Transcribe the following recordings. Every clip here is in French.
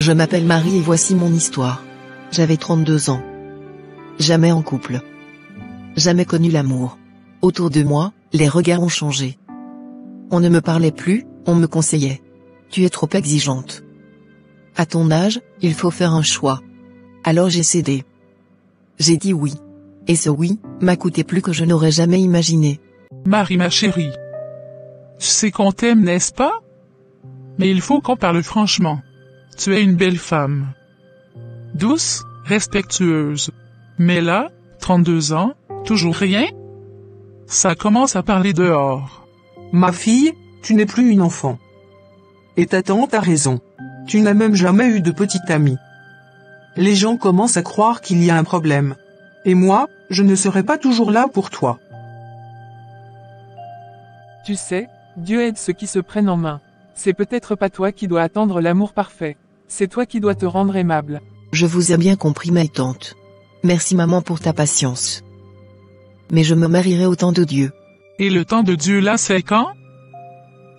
Je m'appelle Marie et voici mon histoire. J'avais 32 ans. Jamais en couple. Jamais connu l'amour. Autour de moi, les regards ont changé. On ne me parlait plus, on me conseillait. Tu es trop exigeante. À ton âge, il faut faire un choix. Alors j'ai cédé. J'ai dit oui. Et ce oui, m'a coûté plus que je n'aurais jamais imaginé. Marie ma chérie. Tu sais qu'on t'aime, n'est-ce pas? Mais il faut qu'on parle franchement. Tu es une belle femme. Douce, respectueuse. Mais là, 32 ans, toujours rien? Ça commence à parler dehors. Ma fille, tu n'es plus une enfant. Et ta tante a raison. Tu n'as même jamais eu de petite amie. Les gens commencent à croire qu'il y a un problème. Et moi, je ne serai pas toujours là pour toi. Tu sais, Dieu aide ceux qui se prennent en main. C'est peut-être pas toi qui dois attendre l'amour parfait. C'est toi qui dois te rendre aimable. Je vous ai bien compris ma tante. Merci maman pour ta patience. Mais je me marierai au temps de Dieu. Et le temps de Dieu là, c'est quand?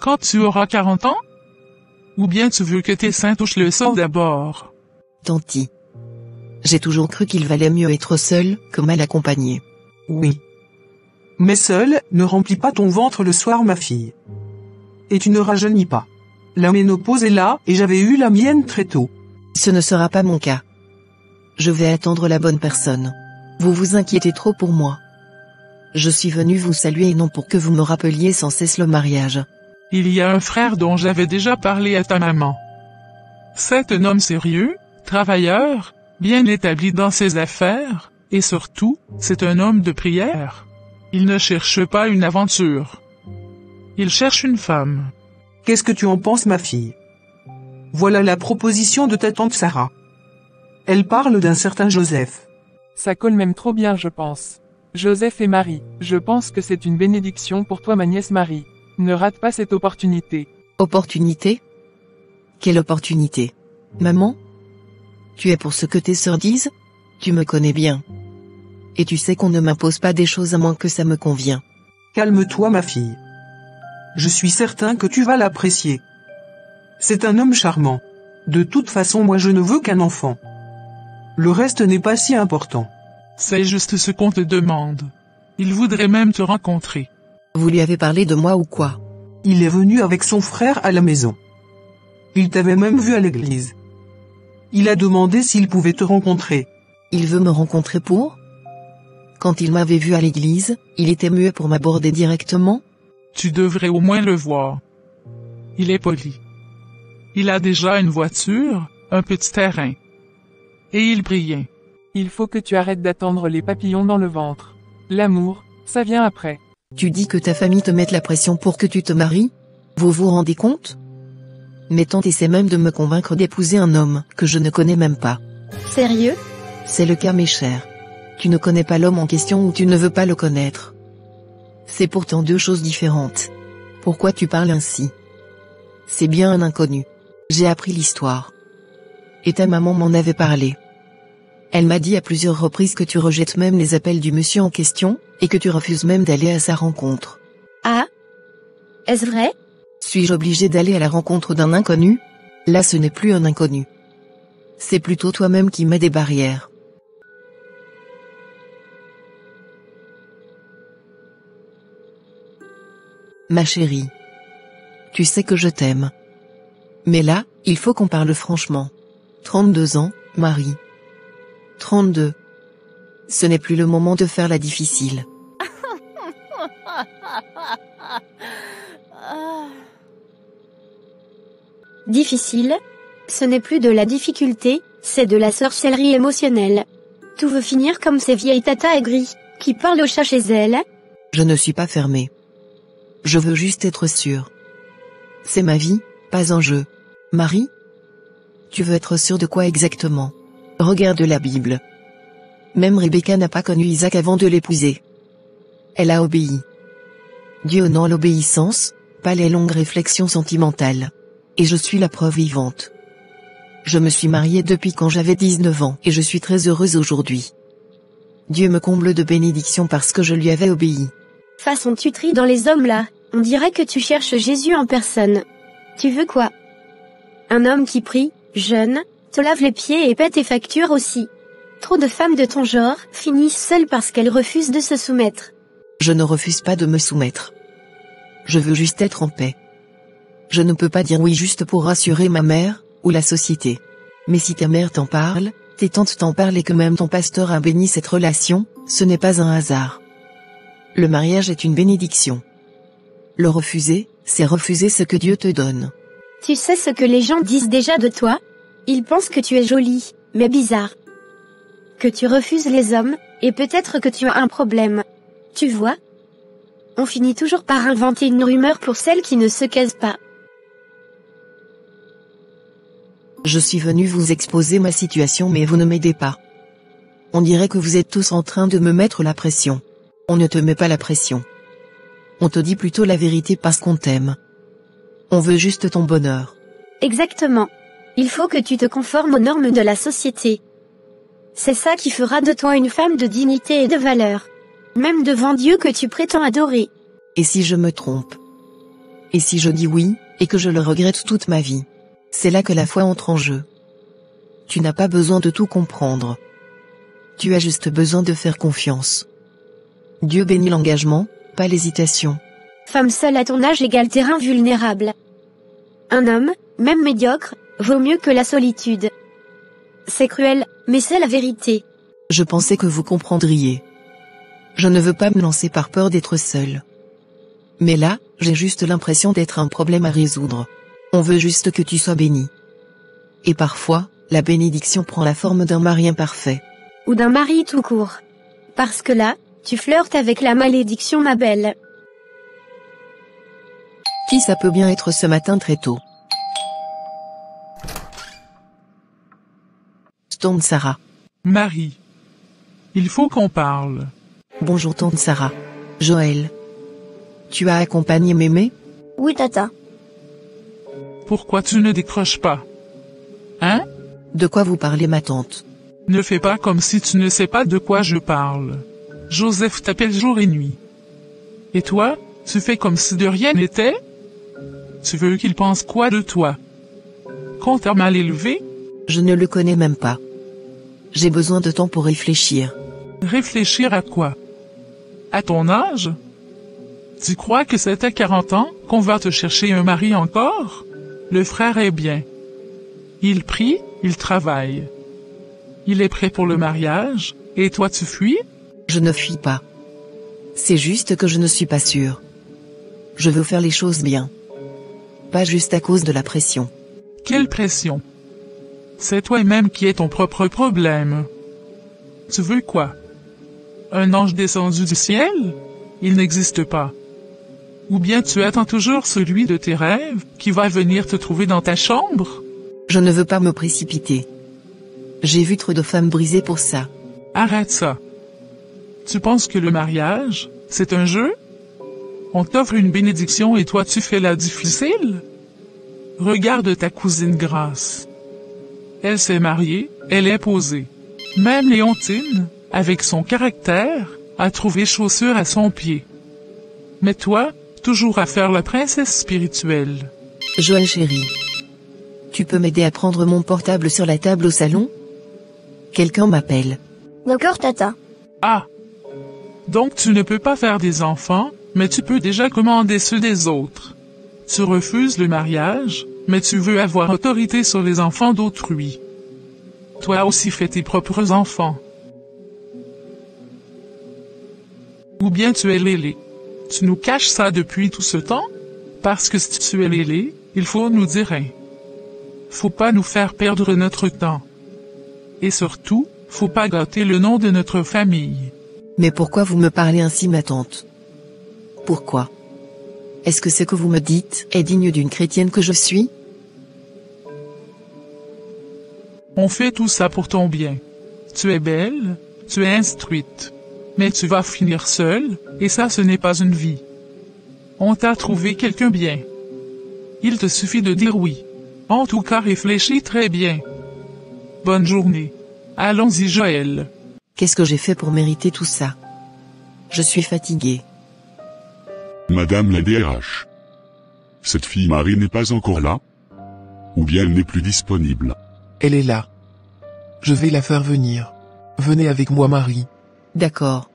Quand tu auras 40 ans? Ou bien tu veux que tes seins touchent le sol d'abord? Tanti. J'ai toujours cru qu'il valait mieux être seul que mal accompagné. Oui. Mais seul ne remplit pas ton ventre le soir, ma fille. Et tu ne rajeunis pas. La ménopause est là et j'avais eu la mienne très tôt. Ce ne sera pas mon cas. Je vais attendre la bonne personne. Vous vous inquiétez trop pour moi. Je suis venu vous saluer et non pour que vous me rappeliez sans cesse le mariage. Il y a un frère dont j'avais déjà parlé à ta maman. C'est un homme sérieux, travailleur, bien établi dans ses affaires, et surtout, c'est un homme de prière. Il ne cherche pas une aventure. Il cherche une femme. Qu'est-ce que tu en penses, ma fille? Voilà la proposition de ta tante Sarah. Elle parle d'un certain Joseph. Ça colle même trop bien, je pense. Joseph et Marie, je pense que c'est une bénédiction pour toi, ma nièce Marie. Ne rate pas cette opportunité. Opportunité? Quelle opportunité? Maman? Tu es pour ce que tes sœurs disent? Tu me connais bien. Et tu sais qu'on ne m'impose pas des choses à moins que ça me convient. Calme-toi, ma fille. Je suis certain que tu vas l'apprécier. C'est un homme charmant. De toute façon, moi je ne veux qu'un enfant. Le reste n'est pas si important. C'est juste ce qu'on te demande. Il voudrait même te rencontrer. Vous lui avez parlé de moi ou quoi? Il est venu avec son frère à la maison. Il t'avait même vu à l'église. Il a demandé s'il pouvait te rencontrer. Il veut me rencontrer pour? Quand il m'avait vu à l'église, il était muet pour m'aborder directement? Tu devrais au moins le voir. Il est poli. Il a déjà une voiture, un petit terrain. Et il brille. Il faut que tu arrêtes d'attendre les papillons dans le ventre. L'amour, ça vient après. Tu dis que ta famille te mette la pression pour que tu te maries? Vous vous rendez compte? Mes tantes essaient même de me convaincre d'épouser un homme que je ne connais même pas. Sérieux? C'est le cas, mes chers. Tu ne connais pas l'homme en question ou tu ne veux pas le connaître. C'est pourtant deux choses différentes. Pourquoi tu parles ainsi? C'est bien un inconnu. J'ai appris l'histoire. Et ta maman m'en avait parlé. Elle m'a dit à plusieurs reprises que tu rejettes même les appels du monsieur en question, et que tu refuses même d'aller à sa rencontre. Ah? Est-ce vrai? Suis-je obligé d'aller à la rencontre d'un inconnu? Là, ce n'est plus un inconnu. C'est plutôt toi-même qui mets des barrières. Ma chérie. Tu sais que je t'aime. Mais là, il faut qu'on parle franchement. 32 ans, Marie. 32. Ce n'est plus le moment de faire la difficile. Difficile? Ce n'est plus de la difficulté, c'est de la sorcellerie émotionnelle. Tout veut finir comme ces vieilles tatas aigries, qui parlent au chat chez elles. Je ne suis pas fermée. Je veux juste être sûre. C'est ma vie, pas un jeu. Marie? Tu veux être sûre de quoi exactement? Regarde la Bible. Même Rebecca n'a pas connu Isaac avant de l'épouser. Elle a obéi. Dieu honore l'obéissance, pas les longues réflexions sentimentales. Et je suis la preuve vivante. Je me suis mariée depuis quand j'avais 19 ans et je suis très heureuse aujourd'hui. Dieu me comble de bénédictions parce que je lui avais obéi. Façon tuterie dans les hommes là, on dirait que tu cherches Jésus en personne. Tu veux quoi? Un homme qui prie, jeûne, te lave les pieds et paie tes factures aussi. Trop de femmes de ton genre finissent seules parce qu'elles refusent de se soumettre. Je ne refuse pas de me soumettre. Je veux juste être en paix. Je ne peux pas dire oui juste pour rassurer ma mère, ou la société. Mais si ta mère t'en parle, tes tantes t'en parlent et que même ton pasteur a béni cette relation, ce n'est pas un hasard. Le mariage est une bénédiction. Le refuser, c'est refuser ce que Dieu te donne. Tu sais ce que les gens disent déjà de toi? Ils pensent que tu es jolie, mais bizarre. Que tu refuses les hommes, et peut-être que tu as un problème. Tu vois? On finit toujours par inventer une rumeur pour celles qui ne se casent pas. Je suis venu vous exposer ma situation mais vous ne m'aidez pas. On dirait que vous êtes tous en train de me mettre la pression. On ne te met pas la pression. On te dit plutôt la vérité parce qu'on t'aime. On veut juste ton bonheur. Exactement. Il faut que tu te conformes aux normes de la société. C'est ça qui fera de toi une femme de dignité et de valeur. Même devant Dieu que tu prétends adorer. Et si je me trompe? Et si je dis oui, et que je le regrette toute ma vie? C'est là que la foi entre en jeu. Tu n'as pas besoin de tout comprendre. Tu as juste besoin de faire confiance. Dieu bénit l'engagement, pas l'hésitation. Femme seule à ton âge égale terrain vulnérable. Un homme, même médiocre, vaut mieux que la solitude. C'est cruel, mais c'est la vérité. Je pensais que vous comprendriez. Je ne veux pas me lancer par peur d'être seule. Mais là, j'ai juste l'impression d'être un problème à résoudre. On veut juste que tu sois béni. Et parfois, la bénédiction prend la forme d'un mari imparfait. Ou d'un mari tout court. Parce que là, tu flirtes avec la malédiction, ma belle. Qui ça peut bien être ce matin très tôt? Tante Sarah. Marie. Il faut qu'on parle. Bonjour tante Sarah. Joël. Tu as accompagné mémé? Oui, tata. Pourquoi tu ne décroches pas? Hein? De quoi vous parlez ma tante? Ne fais pas comme si tu ne sais pas de quoi je parle. Joseph t'appelle jour et nuit. Et toi, tu fais comme si de rien n'était? Tu veux qu'il pense quoi de toi? Qu'on t'a mal élevé? Je ne le connais même pas. J'ai besoin de temps pour réfléchir. Réfléchir à quoi? À ton âge? Tu crois que c'est à 40 ans qu'on va te chercher un mari encore? Le frère est bien. Il prie, il travaille. Il est prêt pour le mariage, et toi tu fuis? Je ne fuis pas. C'est juste que je ne suis pas sûre. Je veux faire les choses bien. Pas juste à cause de la pression. Quelle pression? C'est toi-même qui es ton propre problème. Tu veux quoi? Un ange descendu du ciel? Il n'existe pas. Ou bien tu attends toujours celui de tes rêves, qui va venir te trouver dans ta chambre? Je ne veux pas me précipiter. J'ai vu trop de femmes brisées pour ça. Arrête ça. Tu penses que le mariage, c'est un jeu? On t'offre une bénédiction et toi tu fais la difficile? Regarde ta cousine Grace. Elle s'est mariée, elle est posée. Même Léontine, avec son caractère, a trouvé chaussure à son pied. Mais toi, toujours à faire la princesse spirituelle. Joël chéri. Tu peux m'aider à prendre mon portable sur la table au salon? Quelqu'un m'appelle. D'accord, tata. Ah! Donc tu ne peux pas faire des enfants, mais tu peux déjà commander ceux des autres. Tu refuses le mariage, mais tu veux avoir autorité sur les enfants d'autrui. Toi aussi fais tes propres enfants. Ou bien tu es Lélé. Tu nous caches ça depuis tout ce temps? Parce que si tu es Lélé, il faut nous dire rien. Faut pas nous faire perdre notre temps. Et surtout, faut pas gâter le nom de notre famille. Mais pourquoi vous me parlez ainsi ma tante? Pourquoi? Est-ce que ce que vous me dites est digne d'une chrétienne que je suis? On fait tout ça pour ton bien. Tu es belle, tu es instruite. Mais tu vas finir seule, et ça ce n'est pas une vie. On t'a trouvé quelqu'un bien. Il te suffit de dire oui. En tout cas réfléchis très bien. Bonne journée. Allons-y Joël. Qu'est-ce que j'ai fait pour mériter tout ça? Je suis fatiguée. Madame la DRH. Cette fille Marie n'est pas encore là? Ou bien elle n'est plus disponible? Elle est là. Je vais la faire venir. Venez avec moi, Marie. D'accord.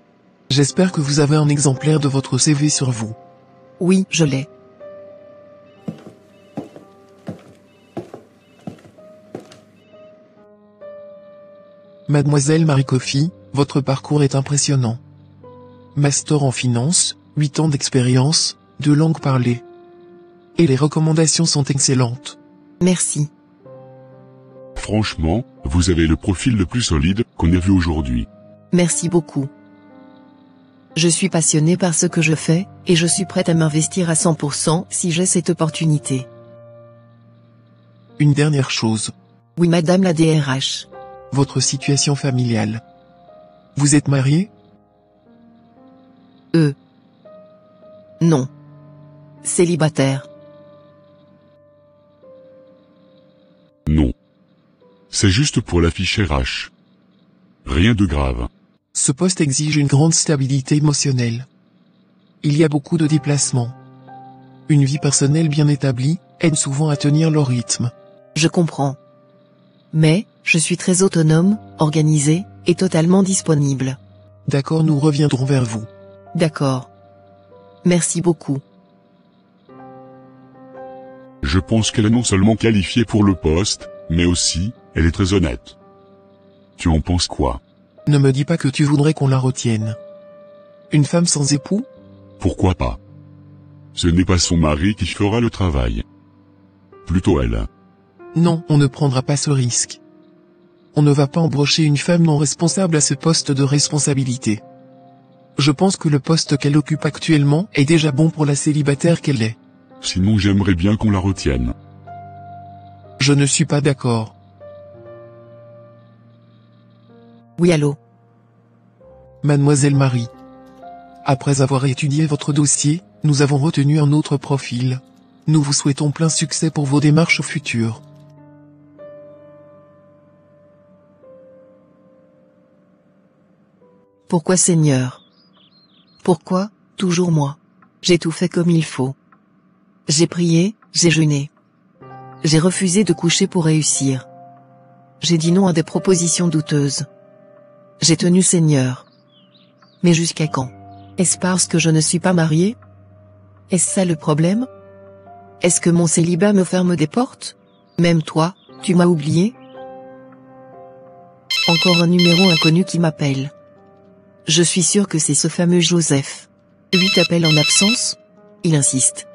J'espère que vous avez un exemplaire de votre CV sur vous. Oui, je l'ai. Mademoiselle Marie Coffey, votre parcours est impressionnant. Master en finance, 8 ans d'expérience, 2 langues parlées. Et les recommandations sont excellentes. Merci. Franchement, vous avez le profil le plus solide qu'on ait vu aujourd'hui. Merci beaucoup. Je suis passionnée par ce que je fais, et je suis prête à m'investir à 100% si j'ai cette opportunité. Une dernière chose. Oui, madame la DRH. Votre situation familiale. Vous êtes marié? Non. Célibataire. Non. C'est juste pour la fiche RH. Rien de grave. Ce poste exige une grande stabilité émotionnelle. Il y a beaucoup de déplacements. Une vie personnelle bien établie aide souvent à tenir le rythme. Je comprends. Mais, je suis très autonome, organisée, et totalement disponible. D'accord, nous reviendrons vers vous. D'accord. Merci beaucoup. Je pense qu'elle est non seulement qualifiée pour le poste, mais aussi, elle est très honnête. Tu en penses quoi? Ne me dis pas que tu voudrais qu'on la retienne. Une femme sans époux? Pourquoi pas? Ce n'est pas son mari qui fera le travail. Plutôt elle. Non, on ne prendra pas ce risque. On ne va pas embaucher une femme non responsable à ce poste de responsabilité. Je pense que le poste qu'elle occupe actuellement est déjà bon pour la célibataire qu'elle est. Sinon j'aimerais bien qu'on la retienne. Je ne suis pas d'accord. Oui, allô? Mademoiselle Marie. Après avoir étudié votre dossier, nous avons retenu un autre profil. Nous vous souhaitons plein succès pour vos démarches futures. Pourquoi, Seigneur? Pourquoi, toujours moi? J'ai tout fait comme il faut. J'ai prié, j'ai jeûné. J'ai refusé de coucher pour réussir. J'ai dit non à des propositions douteuses. J'ai tenu, Seigneur. Mais jusqu'à quand? Est-ce parce que je ne suis pas mariée? Est-ce ça le problème? Est-ce que mon célibat me ferme des portes? Même toi, tu m'as oublié? Encore un numéro inconnu qui m'appelle. Je suis sûre que c'est ce fameux Joseph. Lui t'appelle en absence? Il insiste.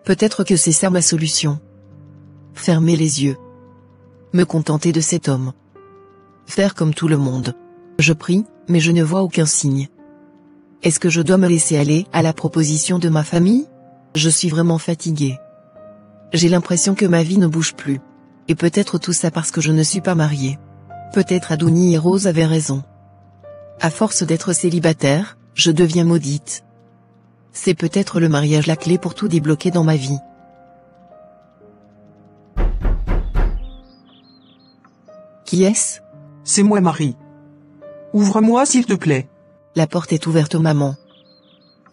Peut-être que c'est ça ma solution. Fermer les yeux. Me contenter de cet homme. Faire comme tout le monde. Je prie, mais je ne vois aucun signe. Est-ce que je dois me laisser aller à la proposition de ma famille? Je suis vraiment fatiguée. J'ai l'impression que ma vie ne bouge plus. Et peut-être tout ça parce que je ne suis pas mariée. Peut-être Adonis et Rose avaient raison. À force d'être célibataire, je deviens maudite. C'est peut-être le mariage la clé pour tout débloquer dans ma vie. Qui est-ce? C'est moi, Marie. Ouvre-moi s'il te plaît. La porte est ouverte, maman.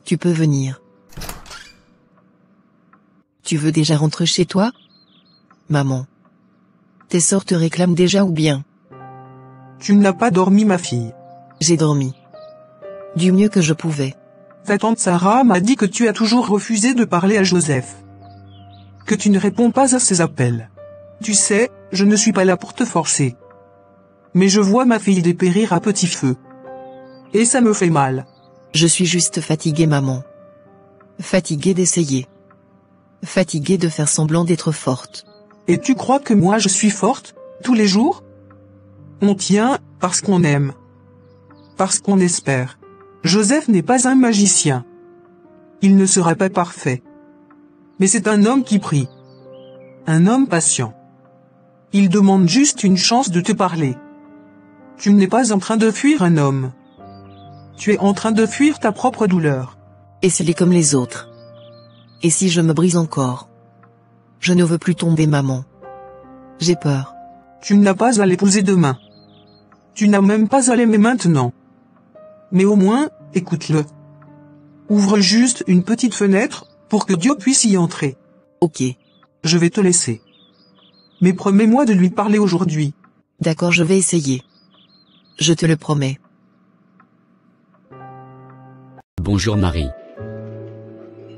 Tu peux venir. Tu veux déjà rentrer chez toi? Maman. Tes sœurs te réclament déjà ou bien? Tu n'as pas dormi, ma fille. J'ai dormi. Du mieux que je pouvais. Ta tante Sarah m'a dit que tu as toujours refusé de parler à Joseph. Que tu ne réponds pas à ses appels. Tu sais, je ne suis pas là pour te forcer. Mais je vois ma fille dépérir à petit feu. Et ça me fait mal. Je suis juste fatiguée, maman. Fatiguée d'essayer. Fatiguée de faire semblant d'être forte. Et tu crois que moi je suis forte, tous les jours? On tient, parce qu'on aime. Parce qu'on espère. Joseph n'est pas un magicien. Il ne sera pas parfait. Mais c'est un homme qui prie. Un homme patient. Il demande juste une chance de te parler. Tu n'es pas en train de fuir un homme. Tu es en train de fuir ta propre douleur. Et c'est les comme les autres. Et si je me brise encore? Je ne veux plus tomber, maman. J'ai peur. Tu n'as pas à l'épouser demain. Tu n'as même pas à l'aimer maintenant. Mais au moins, écoute-le. Ouvre juste une petite fenêtre, pour que Dieu puisse y entrer. Ok. Je vais te laisser. Mais promets-moi de lui parler aujourd'hui. D'accord, je vais essayer. Je te le promets. Bonjour Marie.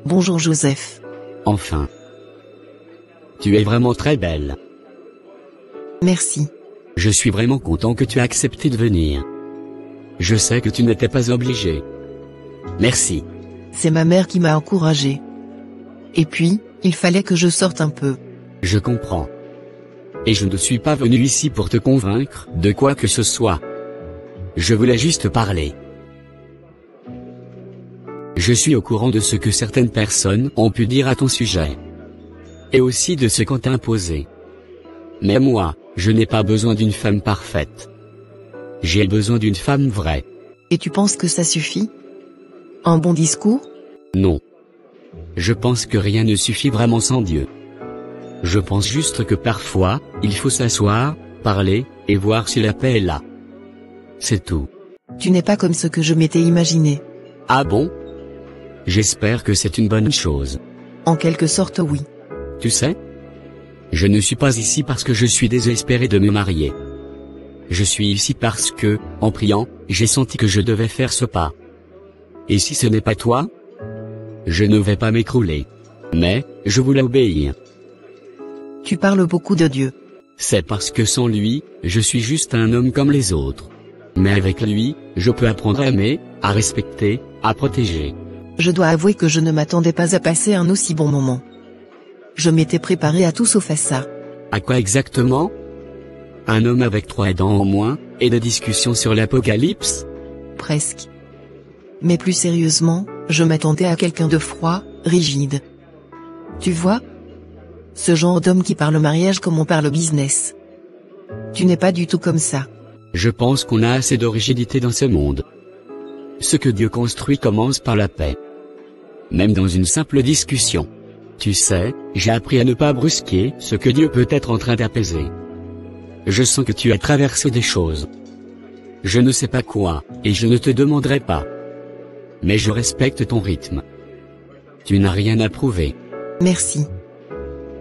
Bonjour Joseph. Enfin. Tu es vraiment très belle. Merci. Je suis vraiment content que tu aies accepté de venir. Je sais que tu n'étais pas obligé. Merci. C'est ma mère qui m'a encouragé. Et puis, il fallait que je sorte un peu. Je comprends. Et je ne suis pas venu ici pour te convaincre de quoi que ce soit. Je voulais juste parler. Je suis au courant de ce que certaines personnes ont pu dire à ton sujet. Et aussi de ce qu'on t'a imposé. Mais moi, je n'ai pas besoin d'une femme parfaite. J'ai besoin d'une femme vraie. Et tu penses que ça suffit? Un bon discours? Non. Je pense que rien ne suffit vraiment sans Dieu. Je pense juste que parfois, il faut s'asseoir, parler, et voir si la paix est là. C'est tout. Tu n'es pas comme ce que je m'étais imaginé. Ah bon? J'espère que c'est une bonne chose. En quelque sorte oui. Tu sais? Je ne suis pas ici parce que je suis désespéré de me marier. Je suis ici parce que, en priant, j'ai senti que je devais faire ce pas. Et si ce n'est pas toi? Je ne vais pas m'écrouler. Mais, je voulais obéir. Tu parles beaucoup de Dieu. C'est parce que sans lui, je suis juste un homme comme les autres. Mais avec lui, je peux apprendre à aimer, à respecter, à protéger. Je dois avouer que je ne m'attendais pas à passer un aussi bon moment. Je m'étais préparé à tout sauf à ça. À quoi exactement? Un homme avec 3 dents en moins, et des discussions sur l'apocalypse? Presque. Mais plus sérieusement, je m'attendais à quelqu'un de froid, rigide. Tu vois? Ce genre d'homme qui parle mariage comme on parle business. Tu n'es pas du tout comme ça. Je pense qu'on a assez de rigidité dans ce monde. Ce que Dieu construit commence par la paix. Même dans une simple discussion. Tu sais, j'ai appris à ne pas brusquer ce que Dieu peut être en train d'apaiser. Je sens que tu as traversé des choses. Je ne sais pas quoi, et je ne te demanderai pas. Mais je respecte ton rythme. Tu n'as rien à prouver. Merci.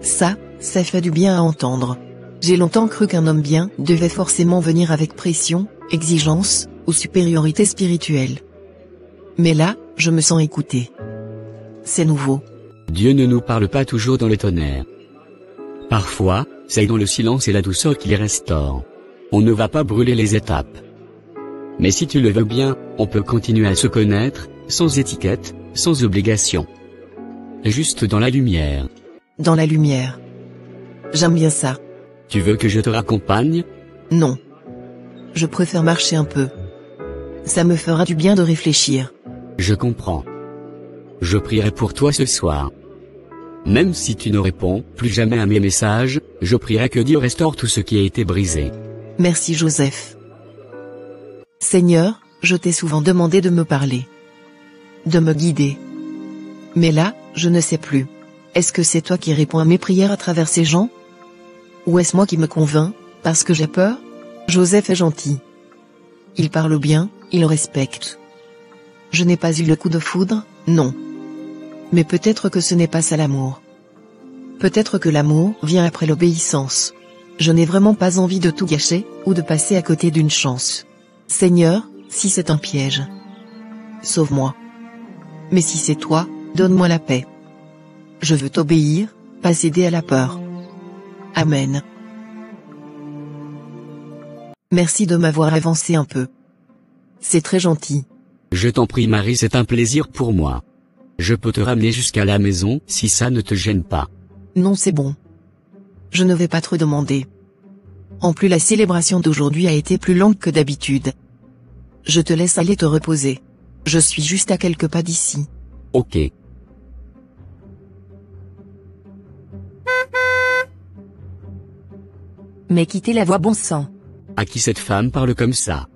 Ça fait du bien à entendre. J'ai longtemps cru qu'un homme bien devait forcément venir avec pression, exigence, ou supériorité spirituelle. Mais là, je me sens écouté. C'est nouveau. Dieu ne nous parle pas toujours dans le tonnerre. Parfois, c'est dans le silence et la douceur qu'il restaure. On ne va pas brûler les étapes. Mais si tu le veux bien, on peut continuer à se connaître, sans étiquette, sans obligation. Juste dans la lumière. Dans la lumière. J'aime bien ça. Tu veux que je te raccompagne? Non. Je préfère marcher un peu. Ça me fera du bien de réfléchir. Je comprends. Je prierai pour toi ce soir. Même si tu ne réponds plus jamais à mes messages, je prierai que Dieu restaure tout ce qui a été brisé. Merci Joseph. Seigneur, je t'ai souvent demandé de me parler. De me guider. Mais là, je ne sais plus. Est-ce que c'est toi qui réponds à mes prières à travers ces gens? Ou est-ce moi qui me convainc, parce que j'ai peur? Joseph est gentil. Il parle bien, il respecte. Je n'ai pas eu le coup de foudre, non. Mais peut-être que ce n'est pas ça l'amour. Peut-être que l'amour vient après l'obéissance. Je n'ai vraiment pas envie de tout gâcher, ou de passer à côté d'une chance. Seigneur, si c'est un piège, sauve-moi. Mais si c'est toi, donne-moi la paix. Je veux t'obéir, pas céder à la peur. Amen. Merci de m'avoir avancé un peu. C'est très gentil. Je t'en prie Marie, c'est un plaisir pour moi. Je peux te ramener jusqu'à la maison, si ça ne te gêne pas. Non, c'est bon. Je ne vais pas trop demander. En plus, la célébration d'aujourd'hui a été plus longue que d'habitude. Je te laisse aller te reposer. Je suis juste à quelques pas d'ici. Ok. Mais quittez la voix, bon sang. À qui cette femme parle comme ça?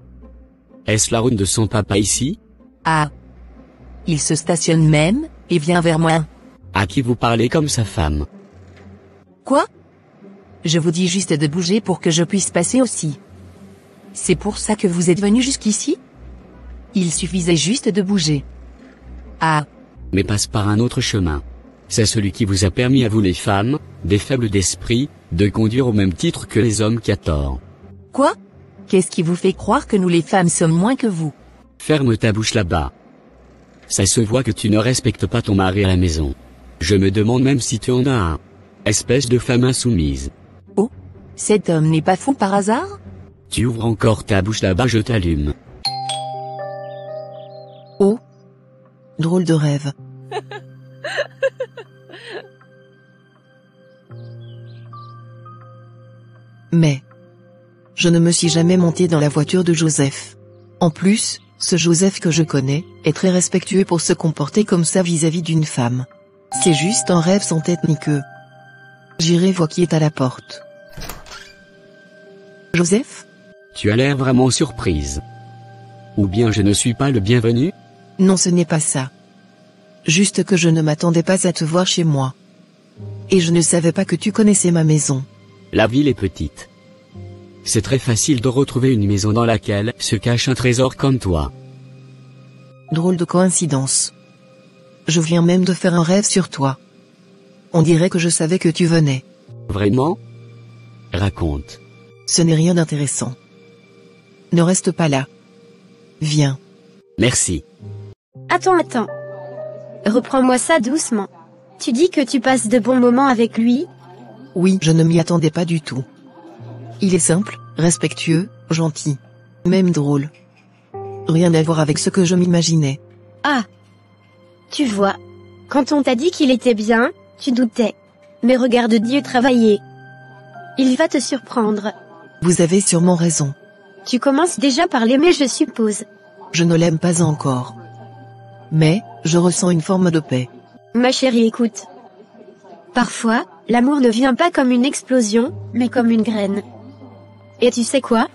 Est-ce la route de son papa ici? Ah. Il se stationne même, et vient vers moi. À qui vous parlez comme sa femme? Quoi? Je vous dis juste de bouger pour que je puisse passer aussi. C'est pour ça que vous êtes venu jusqu'ici? Il suffisait juste de bouger. Ah. Mais passe par un autre chemin. C'est celui qui vous a permis à vous les femmes, des faibles d'esprit, de conduire au même titre que les hommes qui a tort. Quoi? Qu'est-ce qui vous fait croire que nous les femmes sommes moins que vous? Ferme ta bouche là-bas. Ça se voit que tu ne respectes pas ton mari à la maison. Je me demande même si tu en as un. Espèce de femme insoumise. Oh? Cet homme n'est pas fou par hasard? Tu ouvres encore ta bouche là-bas, je t'allume. Oh. Drôle de rêve. Mais je ne me suis jamais monté dans la voiture de Joseph. En plus, ce Joseph que je connais, est très respectueux pour se comporter comme ça vis-à-vis d'une femme. C'est juste un rêve sans tête ni queue. J'irai voir qui est à la porte. Joseph? Tu as l'air vraiment surprise. Ou bien je ne suis pas le bienvenu? Non, ce n'est pas ça. Juste que je ne m'attendais pas à te voir chez moi. Et je ne savais pas que tu connaissais ma maison. La ville est petite. C'est très facile de retrouver une maison dans laquelle se cache un trésor comme toi. Drôle de coïncidence. Je viens même de faire un rêve sur toi. On dirait que je savais que tu venais. Vraiment? Raconte. Ce n'est rien d'intéressant. Ne reste pas là. Viens. Merci. Attends. Reprends-moi ça doucement. Tu dis que tu passes de bons moments avec lui? Oui, je ne m'y attendais pas du tout. Il est simple, respectueux, gentil. Même drôle. Rien à voir avec ce que je m'imaginais. Ah. Tu vois. Quand on t'a dit qu'il était bien, tu doutais. Mais regarde Dieu travailler. Il va te surprendre. Vous avez sûrement raison. Tu commences déjà par l'aimer, je suppose. Je ne l'aime pas encore. Mais, je ressens une forme de paix. Ma chérie, écoute. Parfois, l'amour ne vient pas comme une explosion, mais comme une graine. Et tu sais quoi?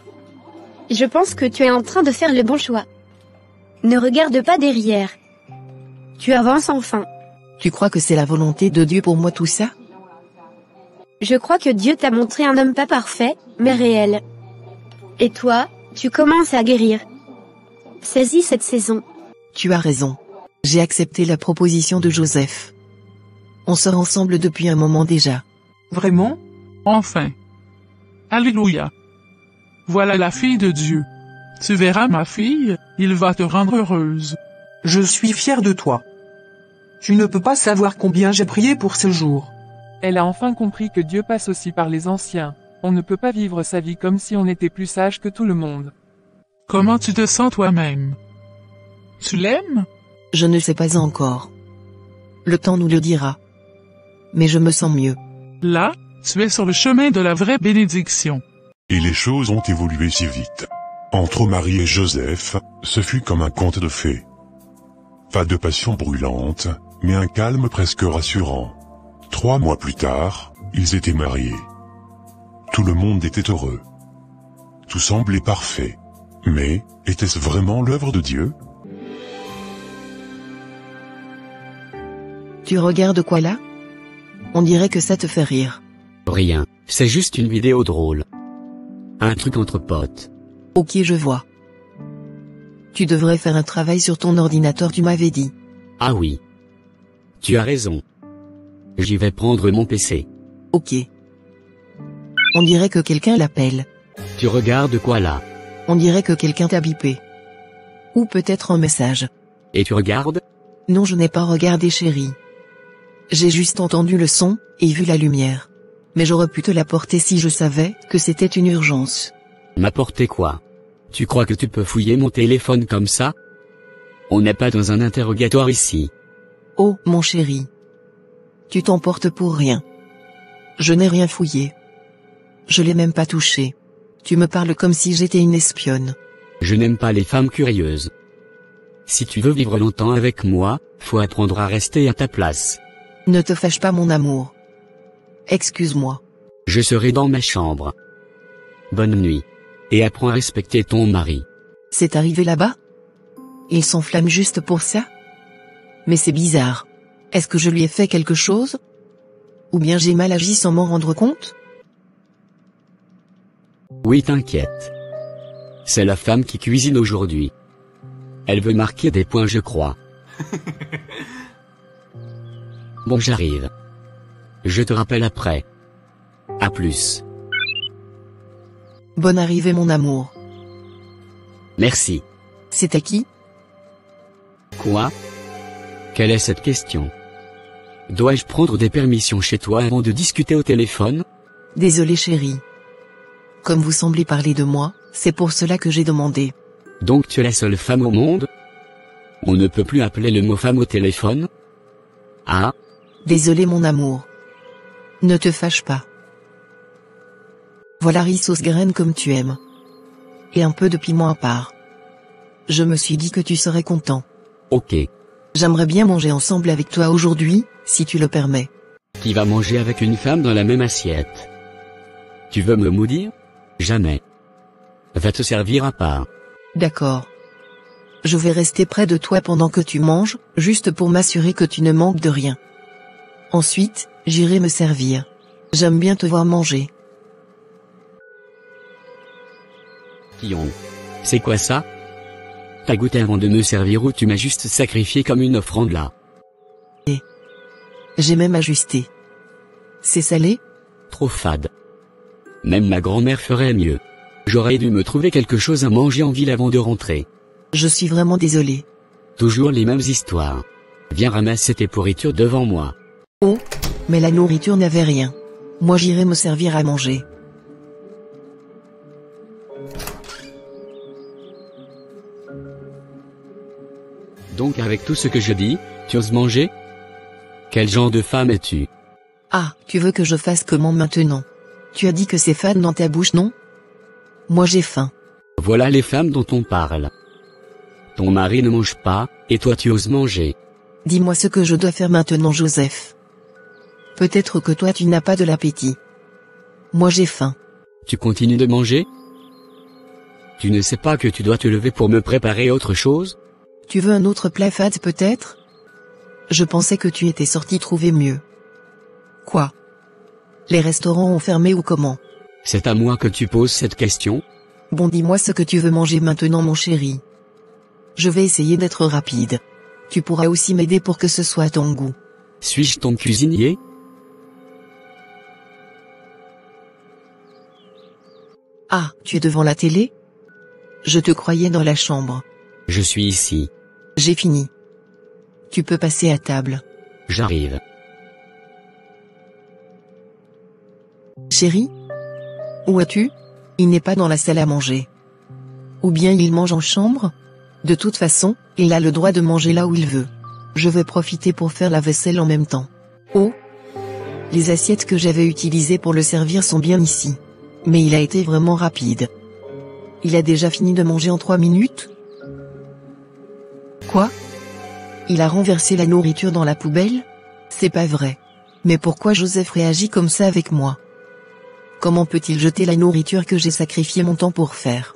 Je pense que tu es en train de faire le bon choix. Ne regarde pas derrière. Tu avances enfin. Tu crois que c'est la volonté de Dieu pour moi tout ça? Je crois que Dieu t'a montré un homme pas parfait, mais réel. Et toi, tu commences à guérir. Saisis cette saison. Tu as raison. J'ai accepté la proposition de Joseph. On sort ensemble depuis un moment déjà. Vraiment? Enfin. Alléluia. Voilà la fille de Dieu. Tu verras ma fille, il va te rendre heureuse. Je suis fier de toi. Tu ne peux pas savoir combien j'ai prié pour ce jour. Elle a enfin compris que Dieu passe aussi par les anciens. On ne peut pas vivre sa vie comme si on était plus sage que tout le monde. Comment tu te sens toi-même? Tu l'aimes? Je ne sais pas encore. Le temps nous le dira. Mais je me sens mieux. Là, tu es sur le chemin de la vraie bénédiction. Et les choses ont évolué si vite. Entre Marie et Joseph, ce fut comme un conte de fées. Pas de passion brûlante, mais un calme presque rassurant. 3 mois plus tard, ils étaient mariés. Tout le monde était heureux. Tout semblait parfait. Mais, était-ce vraiment l'œuvre de Dieu? Tu regardes quoi là? On dirait que ça te fait rire. Rien, c'est juste une vidéo drôle. Un truc entre potes. Ok, je vois. Tu devrais faire un travail sur ton ordinateur, tu m'avais dit. Ah oui. Tu as raison. J'y vais prendre mon PC. Ok. On dirait que quelqu'un l'appelle. Tu regardes quoi là? On dirait que quelqu'un t'a bipé. Ou peut-être un message. Et tu regardes? Non, je n'ai pas regardé, chérie. J'ai juste entendu le son, et vu la lumière. Mais j'aurais pu te l'apporter si je savais que c'était une urgence. M'apporter quoi? Tu crois que tu peux fouiller mon téléphone comme ça? On n'est pas dans un interrogatoire ici. Oh, mon chéri. Tu t'emportes pour rien. Je n'ai rien fouillé. Je l'ai même pas touché. Tu me parles comme si j'étais une espionne. Je n'aime pas les femmes curieuses. Si tu veux vivre longtemps avec moi, faut apprendre à rester à ta place. Ne te fâche pas, mon amour. Excuse-moi. Je serai dans ma chambre. Bonne nuit. Et apprends à respecter ton mari. C'est arrivé là-bas? Il s'enflamme juste pour ça? Mais c'est bizarre. Est-ce que je lui ai fait quelque chose? Ou bien j'ai mal agi sans m'en rendre compte? Oui, t'inquiète. C'est la femme qui cuisine aujourd'hui. Elle veut marquer des points, je crois. Bon, j'arrive. Je te rappelle après. À plus. Bonne arrivée mon amour. Merci. C'est à qui? Quoi? Quelle est cette question? Dois-je prendre des permissions chez toi avant de discuter au téléphone? Désolé chérie. Comme vous semblez parler de moi, c'est pour cela que j'ai demandé. Donc tu es la seule femme au monde? On ne peut plus appeler le mot femme au téléphone? Ah? Désolé mon amour. Ne te fâche pas. Voilà riz sauce graine comme tu aimes. Et un peu de piment à part. Je me suis dit que tu serais content. Ok. J'aimerais bien manger ensemble avec toi aujourd'hui, si tu le permets. Qui va manger avec une femme dans la même assiette? Tu veux me maudire? Jamais. Va te servir à part. D'accord. Je vais rester près de toi pendant que tu manges, juste pour m'assurer que tu ne manques de rien. Ensuite, j'irai me servir. J'aime bien te voir manger. Kion. C'est quoi ça? T'as goûté avant de me servir ou tu m'as juste sacrifié comme une offrande là? J'ai même ajusté. C'est salé? Trop fade. Même ma grand-mère ferait mieux. J'aurais dû me trouver quelque chose à manger en ville avant de rentrer. Je suis vraiment désolé. Toujours les mêmes histoires. Viens ramasser tes pourritures devant moi. Oh, mais la nourriture n'avait rien. Moi j'irai me servir à manger. Donc avec tout ce que je dis, tu oses manger? Quel genre de femme es-tu? Ah, tu veux que je fasse comment maintenant? Tu as dit que c'est fade dans ta bouche, non? Moi j'ai faim. Voilà les femmes dont on parle. Ton mari ne mange pas, et toi tu oses manger. Dis-moi ce que je dois faire maintenant, Joseph. Peut-être que toi tu n'as pas de l'appétit. Moi j'ai faim. Tu continues de manger? Tu ne sais pas que tu dois te lever pour me préparer autre chose? Tu veux un autre plat fade peut-être? Je pensais que tu étais sorti trouver mieux. Quoi? Les restaurants ont fermé ou comment? C'est à moi que tu poses cette question? Bon, dis-moi ce que tu veux manger maintenant mon chéri. Je vais essayer d'être rapide. Tu pourras aussi m'aider pour que ce soit à ton goût. Suis-je ton cuisinier? Ah, tu es devant la télé? Je te croyais dans la chambre. Je suis ici. J'ai fini. Tu peux passer à table. J'arrive. Chérie? Où es-tu? Il n'est pas dans la salle à manger. Ou bien il mange en chambre? De toute façon, il a le droit de manger là où il veut. Je vais profiter pour faire la vaisselle en même temps. Oh! Les assiettes que j'avais utilisées pour le servir sont bien ici. Mais il a été vraiment rapide. Il a déjà fini de manger en 3 minutes? Quoi? Il a renversé la nourriture dans la poubelle? C'est pas vrai. Mais pourquoi Joseph réagit comme ça avec moi? Comment peut-il jeter la nourriture que j'ai sacrifié mon temps pour faire?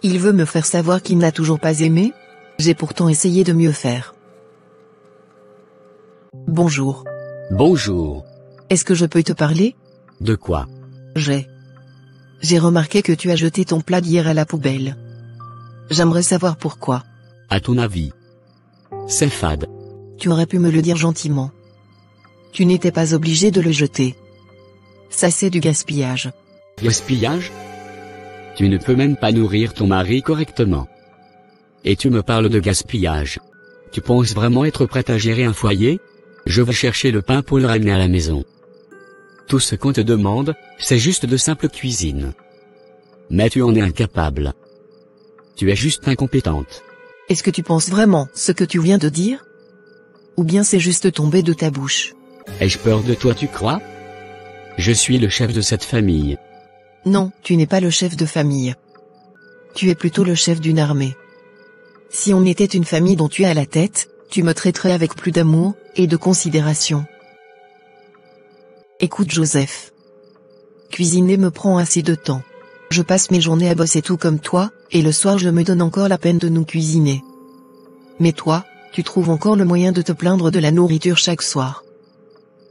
Il veut me faire savoir qu'il n'a toujours pas aimé? J'ai pourtant essayé de mieux faire. Bonjour. Bonjour. Est-ce que je peux te parler? De quoi? J'ai remarqué que tu as jeté ton plat d'hier à la poubelle. J'aimerais savoir pourquoi. À ton avis? C'est fade. Tu aurais pu me le dire gentiment. Tu n'étais pas obligé de le jeter. Ça c'est du gaspillage. Gaspillage? Tu ne peux même pas nourrir ton mari correctement. Et tu me parles de gaspillage. Tu penses vraiment être prête à gérer un foyer? Je vais chercher le pain pour le ramener à la maison. Tout ce qu'on te demande, c'est juste de simple cuisine. Mais tu en es incapable. Tu es juste incompétente. Est-ce que tu penses vraiment ce que tu viens de dire? Ou bien c'est juste tombé de ta bouche? Ai-je peur de toi, tu crois? Je suis le chef de cette famille. Non, tu n'es pas le chef de famille. Tu es plutôt le chef d'une armée. Si on était une famille dont tu es à la tête, tu me traiterais avec plus d'amour et de considération. Écoute Joseph. Cuisiner me prend assez de temps. Je passe mes journées à bosser tout comme toi, et le soir je me donne encore la peine de nous cuisiner. Mais toi, tu trouves encore le moyen de te plaindre de la nourriture chaque soir.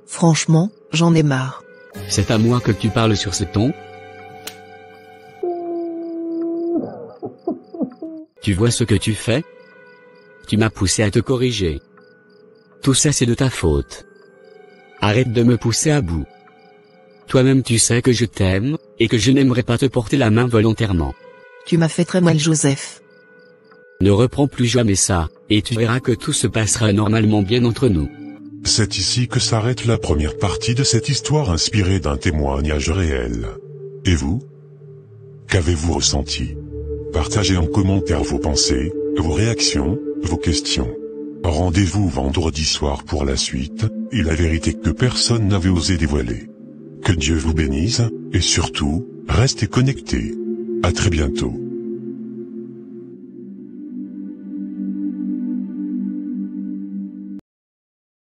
Franchement, j'en ai marre. C'est à moi que tu parles sur ce ton? Tu vois ce que tu fais? Tu m'as poussé à te corriger. Tout ça c'est de ta faute. Arrête de me pousser à bout. Toi-même tu sais que je t'aime, et que je n'aimerais pas te porter la main volontairement. Tu m'as fait très mal, Joseph. Ne reprends plus jamais ça, et tu verras que tout se passera normalement bien entre nous. C'est ici que s'arrête la première partie de cette histoire inspirée d'un témoignage réel. Et vous? Qu'avez-vous ressenti? Partagez en commentaire vos pensées, vos réactions, vos questions. Rendez-vous vendredi soir pour la suite, et la vérité que personne n'avait osé dévoiler. Que Dieu vous bénisse, et surtout, restez connectés. À très bientôt.